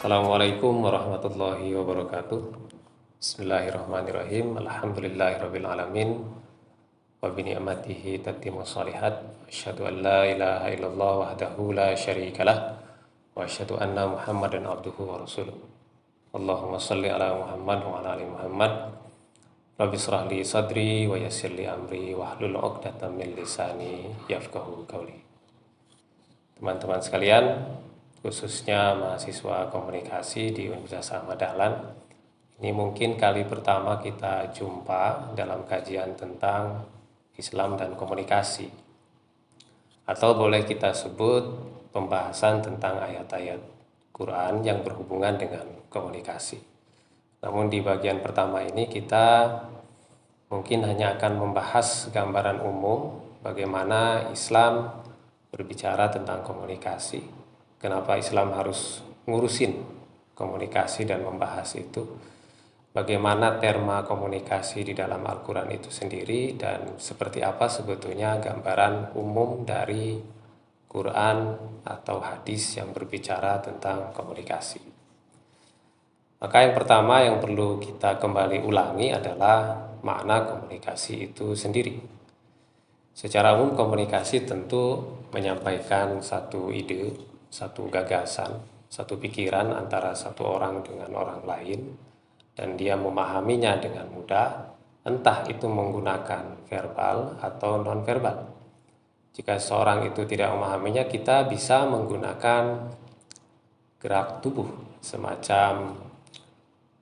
Assalamualaikum warahmatullahi wabarakatuh. Bismillahirrahmanirrahim. Alhamdulillahirabbil alamin. Wa bi ni'matihi tatimmu shalihat. Asyhadu an la ilaha illallah wahdahu la syarikalah wa asyhadu anna Muhammadan abduhu wa rasuluh. Allahumma shalli ala Muhammad wa ala ali Muhammad. Rabbi shrah li sadri wa yassir li amri wahlul 'uqdatam min lisani yafqahu qawli. Teman-teman sekalian, khususnya mahasiswa komunikasi di Universitas Ahmad Dahlan, ini mungkin kali pertama kita jumpa dalam kajian tentang Islam dan komunikasi, atau boleh kita sebut pembahasan tentang ayat-ayat Quran yang berhubungan dengan komunikasi. Namun di bagian pertama ini kita mungkin hanya akan membahas gambaran umum bagaimana Islam berbicara tentang komunikasi. Kenapa Islam harus ngurusin komunikasi dan membahas itu? Bagaimana terma komunikasi di dalam Al-Quran itu sendiri, dan seperti apa sebetulnya gambaran umum dari Quran atau hadis yang berbicara tentang komunikasi. Maka yang pertama yang perlu kita kembali ulangi adalah makna komunikasi itu sendiri. Secara umum komunikasi tentu menyampaikan satu ide, satu gagasan, satu pikiran antara satu orang dengan orang lain, dan dia memahaminya dengan mudah, entah itu menggunakan verbal atau non-verbal. Jika seorang itu tidak memahaminya, kita bisa menggunakan gerak tubuh, semacam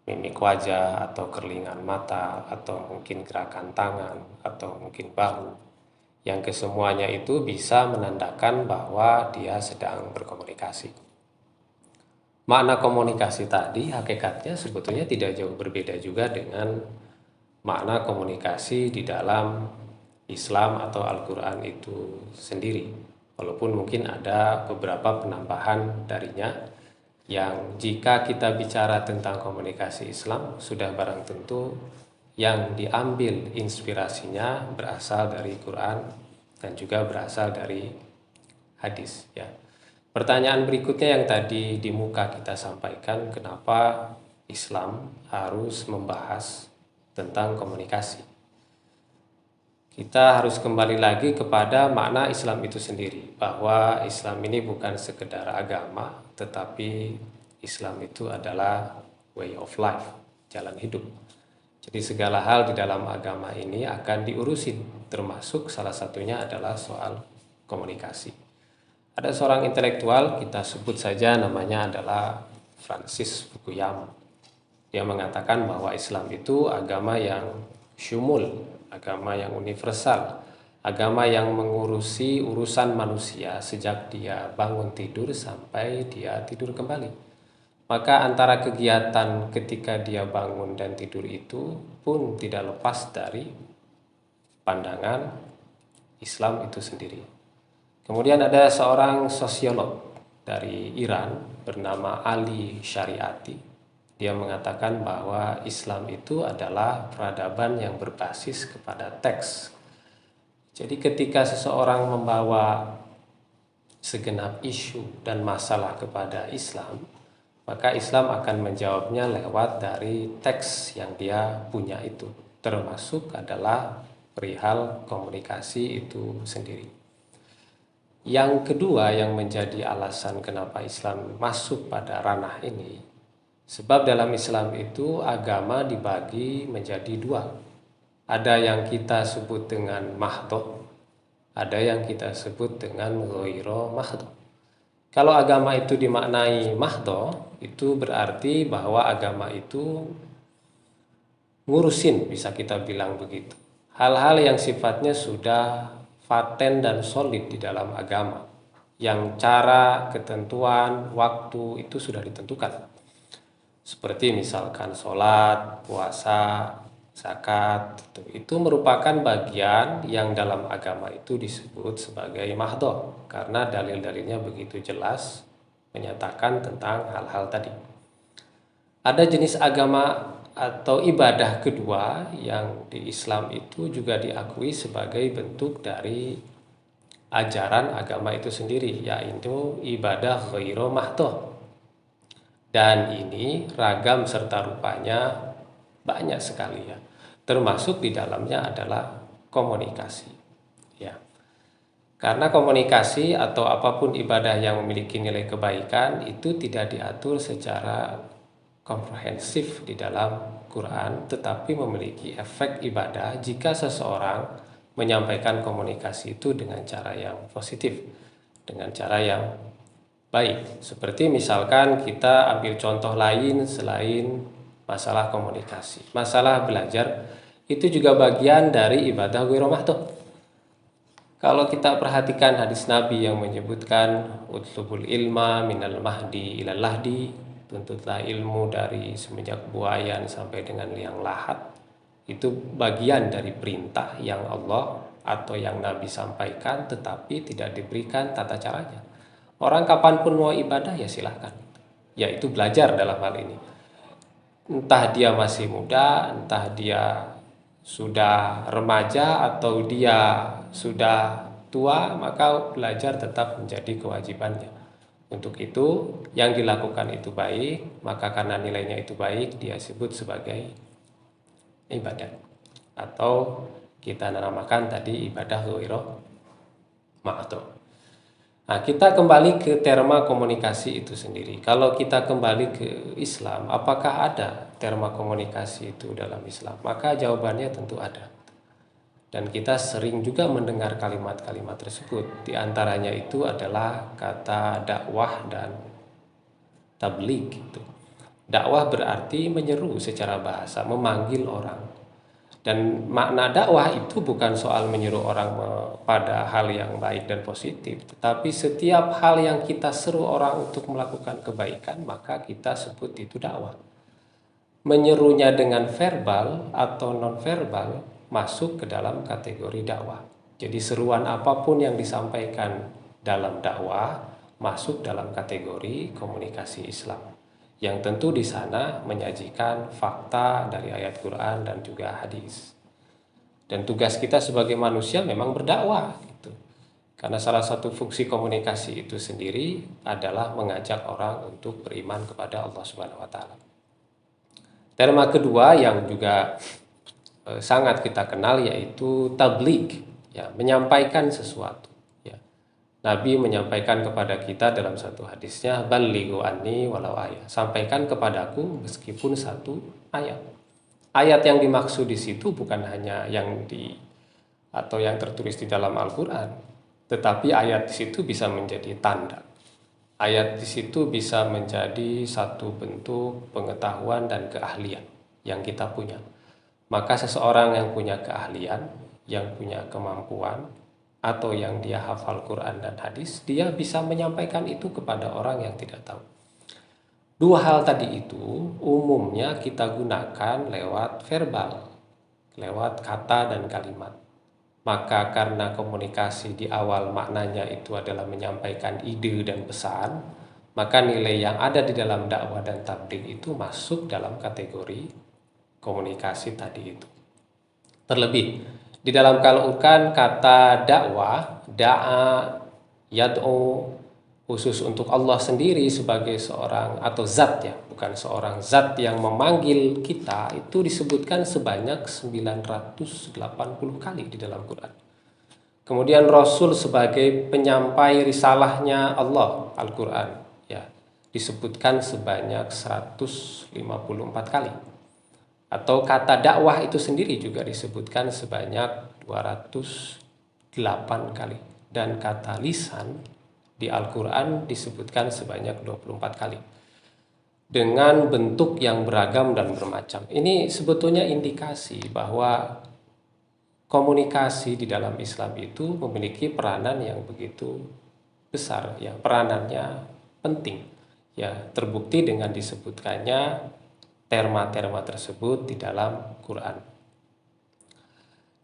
mimik wajah atau kerlingan mata, atau mungkin gerakan tangan, atau mungkin bahu, yang kesemuanya itu bisa menandakan bahwa dia sedang berkomunikasi. Makna komunikasi tadi hakikatnya sebetulnya tidak jauh berbeda juga dengan makna komunikasi di dalam Islam atau Al-Quran itu sendiri. Walaupun mungkin ada beberapa penambahan darinya, yang jika kita bicara tentang komunikasi Islam, sudah barang tentu yang diambil inspirasinya berasal dari Quran dan juga berasal dari hadis, ya. Pertanyaan berikutnya yang tadi di muka kita sampaikan, kenapa Islam harus membahas tentang komunikasi? Kita harus kembali lagi kepada makna Islam itu sendiri, bahwa Islam ini bukan sekedar agama, tetapi Islam itu adalah way of life, jalan hidup. Jadi segala hal di dalam agama ini akan diurusin, termasuk salah satunya adalah soal komunikasi. Ada seorang intelektual, kita sebut saja namanya adalah Francis Fukuyama. Dia mengatakan bahwa Islam itu agama yang syumul, agama yang universal, agama yang mengurusi urusan manusia sejak dia bangun tidur sampai dia tidur kembali. Maka antara kegiatan ketika dia bangun dan tidur itu pun tidak lepas dari pandangan Islam itu sendiri. Kemudian ada seorang sosiolog dari Iran bernama Ali Syariati. Dia mengatakan bahwa Islam itu adalah peradaban yang berbasis kepada teks. Jadi ketika seseorang membawa segenap isu dan masalah kepada Islam, maka Islam akan menjawabnya lewat dari teks yang dia punya itu, termasuk adalah perihal komunikasi itu sendiri. Yang kedua yang menjadi alasan kenapa Islam masuk pada ranah ini, sebab dalam Islam itu agama dibagi menjadi dua. Ada yang kita sebut dengan mahdhah, ada yang kita sebut dengan ghairu mahdhah. Kalau agama itu dimaknai mahdhah, itu berarti bahwa agama itu ngurusin, bisa kita bilang begitu, hal-hal yang sifatnya sudah paten dan solid di dalam agama, yang cara, ketentuan, waktu itu sudah ditentukan. Seperti misalkan sholat, puasa, zakat, itu merupakan bagian yang dalam agama itu disebut sebagai mahdhah, karena dalil-dalilnya begitu jelas menyatakan tentang hal-hal tadi. Ada jenis agama atau ibadah kedua yang di Islam itu juga diakui sebagai bentuk dari ajaran agama itu sendiri, yaitu ibadah ghairu mahdhah. Dan ini ragam serta rupanya banyak sekali ya. Termasuk di dalamnya adalah komunikasi. Ya. Karena komunikasi atau apapun ibadah yang memiliki nilai kebaikan itu tidak diatur secara komprehensif di dalam Quran, tetapi memiliki efek ibadah jika seseorang menyampaikan komunikasi itu dengan cara yang positif, dengan cara yang baik. Seperti misalkan kita ambil contoh lain selain masalah komunikasi. Masalah belajar itu juga bagian dari ibadah ghairu mahdoh. Kalau kita perhatikan hadis Nabi yang menyebutkan utlubul ilma minal mahdi ilal lahdi, tuntutlah ilmu dari semenjak buayan sampai dengan liang lahat, itu bagian dari perintah yang Allah atau yang Nabi sampaikan tetapi tidak diberikan tata caranya. Orang kapanpun mau ibadah ya silahkan, yaitu belajar dalam hal ini. Entah dia masih muda, entah dia sudah remaja atau dia sudah tua, maka belajar tetap menjadi kewajibannya. Untuk itu yang dilakukan itu baik, maka karena nilainya itu baik dia sebut sebagai ibadah. Atau kita namakan tadi ibadah ghairu mahdoh. Nah, kita kembali ke terma komunikasi itu sendiri. Kalau kita kembali ke Islam, apakah ada terma komunikasi itu dalam Islam? Maka jawabannya tentu ada. Dan kita sering juga mendengar kalimat-kalimat tersebut. Di antaranya itu adalah kata dakwah dan tabligh gitu. Dakwah berarti menyeru secara bahasa, memanggil orang. Dan makna dakwah itu bukan soal menyuruh orang pada hal yang baik dan positif, tetapi setiap hal yang kita seru orang untuk melakukan kebaikan, maka kita sebut itu dakwah. Menyerunya dengan verbal atau non-verbal masuk ke dalam kategori dakwah. Jadi seruan apapun yang disampaikan dalam dakwah masuk dalam kategori komunikasi Islam, yang tentu di sana menyajikan fakta dari ayat Quran dan juga hadis. Dan tugas kita sebagai manusia memang berdakwah gitu. Karena salah satu fungsi komunikasi itu sendiri adalah mengajak orang untuk beriman kepada Allah Subhanahu wa taala. Terma kedua yang juga sangat kita kenal yaitu tabligh, ya, menyampaikan sesuatu. Nabi menyampaikan kepada kita dalam satu hadisnya, balighu anni walau ayat. Sampaikan kepadaku meskipun satu ayat. Ayat yang dimaksud di situ bukan hanya yang atau yang tertulis di dalam Al-Qur'an, tetapi ayat di situ bisa menjadi tanda. Ayat di situ bisa menjadi satu bentuk pengetahuan dan keahlian yang kita punya. Maka seseorang yang punya keahlian, yang punya kemampuan, atau yang dia hafal Quran dan hadis, dia bisa menyampaikan itu kepada orang yang tidak tahu. Dua hal tadi itu umumnya kita gunakan lewat verbal, lewat kata dan kalimat. Maka karena komunikasi di awal maknanya itu adalah menyampaikan ide dan pesan, maka nilai yang ada di dalam dakwah dan tabligh itu masuk dalam kategori komunikasi tadi itu. Terlebih di dalam Al-Quran kata dakwah, da'a, yad'u, khusus untuk Allah sendiri sebagai seorang atau zat ya, bukan seorang zat yang memanggil kita, itu disebutkan sebanyak 980 kali di dalam Quran. Kemudian Rasul sebagai penyampai risalahnya Allah, Al-Quran, ya, disebutkan sebanyak 154 kali. Atau kata dakwah itu sendiri juga disebutkan sebanyak 208 kali. Dan kata lisan di Al-Quran disebutkan sebanyak 24 kali. Dengan bentuk yang beragam dan bermacam. Ini sebetulnya indikasi bahwa komunikasi di dalam Islam itu memiliki peranan yang begitu besar. Ya, peranannya penting. Ya, terbukti dengan disebutkannya terma-terma tersebut di dalam Quran.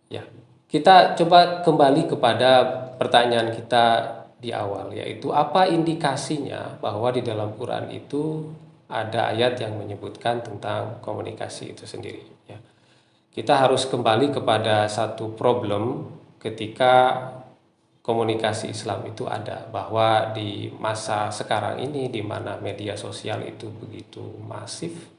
Ya, kita coba kembali kepada pertanyaan kita di awal, yaitu apa indikasinya bahwa di dalam Quran itu ada ayat yang menyebutkan tentang komunikasi itu sendiri. Ya, kita harus kembali kepada satu problem ketika komunikasi Islam itu ada, bahwa di masa sekarang ini di mana media sosial itu begitu masif,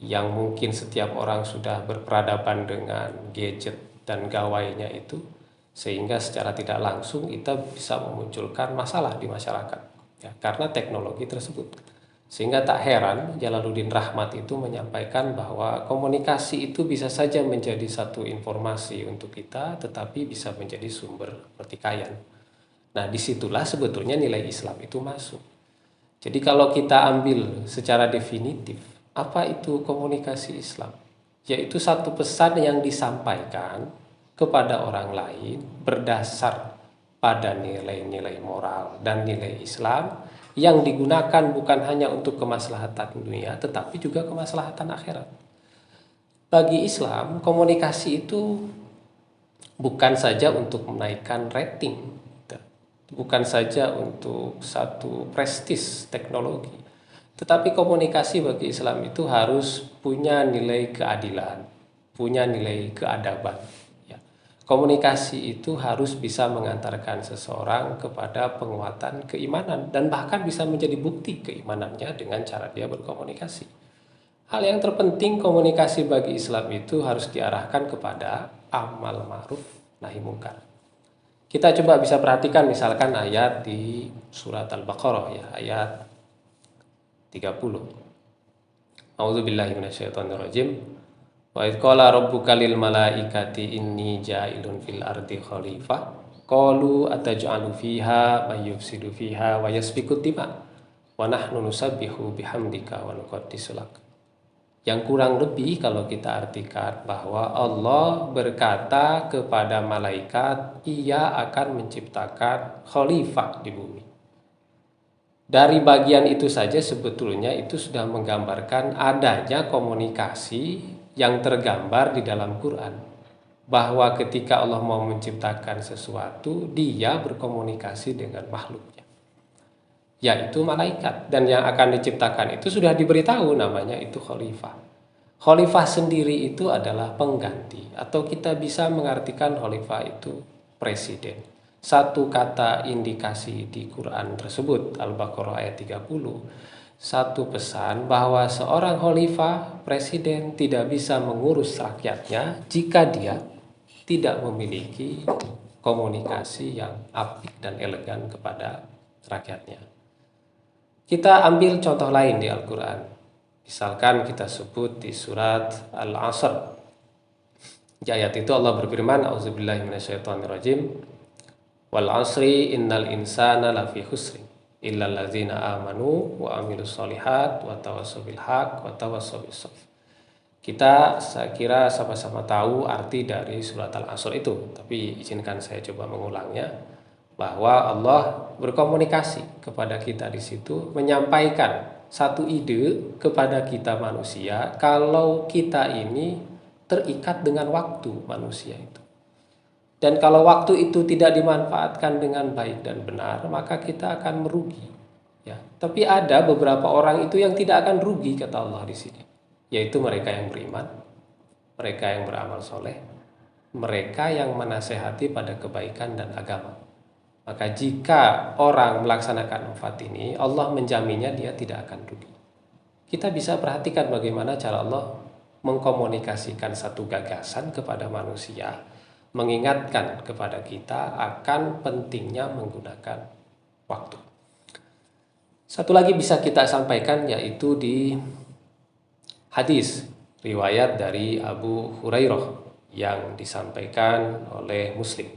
yang mungkin setiap orang sudah berperadaban dengan gadget dan gawainya itu, sehingga secara tidak langsung kita bisa memunculkan masalah di masyarakat ya, karena teknologi tersebut. Sehingga tak heran Jalaluddin Rahmat itu menyampaikan bahwa komunikasi itu bisa saja menjadi satu informasi untuk kita, tetapi bisa menjadi sumber pertikaian. Nah, disitulah sebetulnya nilai Islam itu masuk. Jadi kalau kita ambil secara definitif, apa itu komunikasi Islam? Yaitu satu pesan yang disampaikan kepada orang lain berdasar pada nilai-nilai moral dan nilai Islam, yang digunakan bukan hanya untuk kemaslahatan dunia tetapi juga kemaslahatan akhirat. Bagi Islam, komunikasi itu bukan saja untuk menaikkan rating, bukan saja untuk satu prestis teknologi, tetapi komunikasi bagi Islam itu harus punya nilai keadilan, punya nilai keadaban. Komunikasi itu harus bisa mengantarkan seseorang kepada penguatan keimanan dan bahkan bisa menjadi bukti keimanannya dengan cara dia berkomunikasi. Hal yang terpenting komunikasi bagi Islam itu harus diarahkan kepada amal ma'ruf nahi mungkar. Kita coba bisa perhatikan misalkan ayat di surat Al-Baqarah ya, ayat 30. A'udzubillahi minasyaitonirrajim. Wa idz qala rabbuka lil malaikati inni ja'ilun fil ardi khalifah qalu ataj'alu fiha may yufsidu fiha wa yasfiku dima wa nahnu nusabbihu bihamdika wa nuqaddisu lak. Yang kurang lebih kalau kita artikan bahwa Allah berkata kepada malaikat, ia akan menciptakan khalifah di bumi. Dari bagian itu saja sebetulnya itu sudah menggambarkan adanya komunikasi yang tergambar di dalam Quran, bahwa ketika Allah mau menciptakan sesuatu, dia berkomunikasi dengan makhluknya, yaitu malaikat, dan yang akan diciptakan itu sudah diberitahu namanya itu khalifah. Khalifah sendiri itu adalah pengganti, atau kita bisa mengartikan khalifah itu presiden. Satu kata indikasi di Quran tersebut, Al-Baqarah ayat 30, satu pesan bahwa seorang khalifah, presiden, tidak bisa mengurus rakyatnya jika dia tidak memiliki komunikasi yang apik dan elegan kepada rakyatnya. Kita ambil contoh lain di Al-Quran. Misalkan kita sebut di surat Al-Asr. Di ayat itu Allah berfirman, A'udzubillahi minasyaitonirrajim. Wal asri innal insana lafi khusrin illal ladzina amanu wa amilus solihat wa tawassaw bil haq wa tawassaw bis sabr. Kita saya kira sama-sama tahu arti dari surat Al-Asr itu, tapi izinkan saya coba mengulangnya, bahwa Allah berkomunikasi kepada kita di situ, menyampaikan satu ide kepada kita manusia kalau kita ini terikat dengan waktu manusia itu. Dan kalau waktu itu tidak dimanfaatkan dengan baik dan benar, maka kita akan merugi. Ya, tapi ada beberapa orang itu yang tidak akan rugi, kata Allah di sini, yaitu mereka yang beriman, mereka yang beramal soleh, mereka yang menasehati pada kebaikan dan agama. Maka jika orang melaksanakan 4 ini, Allah menjaminnya dia tidak akan rugi. Kita bisa perhatikan bagaimana cara Allah mengkomunikasikan satu gagasan kepada manusia, mengingatkan kepada kita akan pentingnya menggunakan waktu. Satu lagi bisa kita sampaikan, yaitu di hadis riwayat dari Abu Hurairah yang disampaikan oleh Muslim,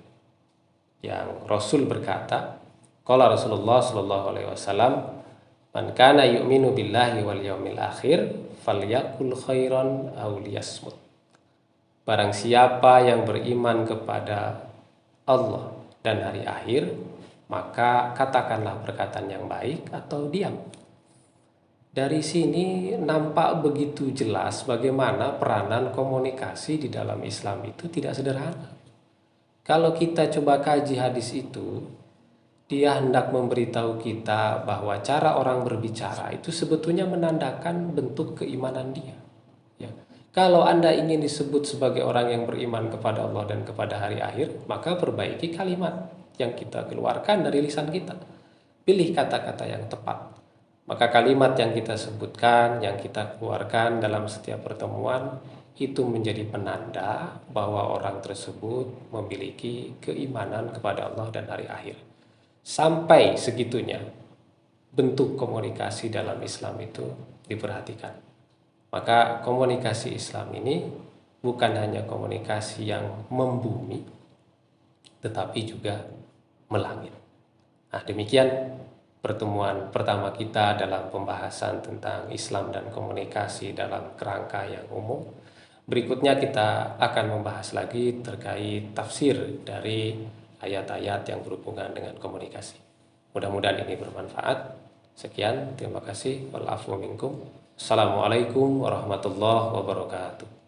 yang Rasul berkata, qala Rasulullah sallallahu alaihi wasallam, man kana yu'minu billahi wal yaumil akhir falyakul khairan aw liyasmut. Barang siapa yang beriman kepada Allah dan hari akhir, maka katakanlah perkataan yang baik atau diam. Dari sini nampak begitu jelas bagaimana peranan komunikasi di dalam Islam itu tidak sederhana. Kalau kita coba kaji hadis itu, dia hendak memberitahu kita bahwa cara orang berbicara itu sebetulnya menandakan bentuk keimanan dia. Ya. Kalau Anda ingin disebut sebagai orang yang beriman kepada Allah dan kepada hari akhir, maka perbaiki kalimat. yang kita keluarkan dari lisan kita. Pilih kata-kata yang tepat. Maka kalimat yang kita sebutkan, yang kita keluarkan dalam setiap pertemuan, itu menjadi penanda bahwa orang tersebut memiliki keimanan kepada Allah dan hari akhir. Sampai segitunya bentuk komunikasi dalam Islam itu diperhatikan. Maka komunikasi Islam ini bukan hanya komunikasi yang membumi, tetapi juga melangit. Nah, demikian pertemuan pertama kita dalam pembahasan tentang Islam dan komunikasi dalam kerangka yang umum. Berikutnya kita akan membahas lagi terkait tafsir dari ayat-ayat yang berhubungan dengan komunikasi. Mudah-mudahan ini bermanfaat. Sekian, terima kasih. Wal afu minkum. Assalamualaikum warahmatullahi wabarakatuh.